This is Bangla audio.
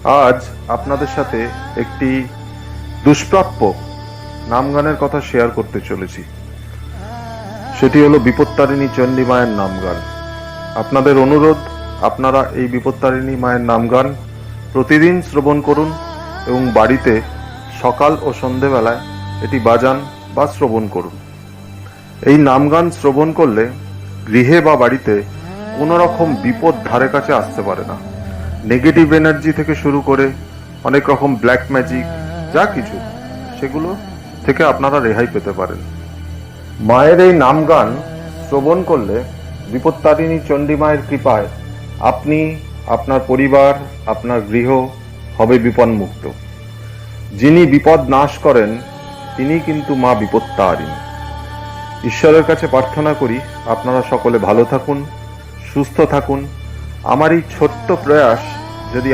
আজ আপনাদের সাথে একটি দুষ্প্রাপ্য নামগানের কথা শেয়ার করতে চলেছি। সেটি হলো বিপত্তারিণী চণ্ডী মায়ের নামগান। আপনাদের অনুরোধ, আপনারা এই বিপত্তারিণী মায়ের নামগান প্রতিদিন শ্রবণ করুন এবং বাড়িতে সকাল ও সন্ধেবেলায় এটি বাজান বা শ্রবণ করুন। এই নামগান শ্রবণ করলে গৃহে বা বাড়িতে কোনো রকম বিপদ ধারে কাছে আসতে পারে না। নেগেটিভ এনার্জি থেকে শুরু করে অনেক রকম ব্ল্যাক ম্যাজিক যা কিছু, সেগুলো থেকে আপনারা রেহাই পেতে পারেন। মায়ের এই নামগান শ্রবণ করলে বিপত্তারিণী চণ্ডী মায়ের কৃপায় আপনি, আপনার পরিবার, আপনার গৃহ হবে বিপন্মুক্ত। যিনি বিপদ নাশ করেন তিনি কিন্তু মা বিপত্তারিণী। ঈশ্বরের কাছে প্রার্থনা করি আপনারা সকলে ভালো থাকুন, সুস্থ থাকুন। আমার এই ছোট্ট প্রয়াস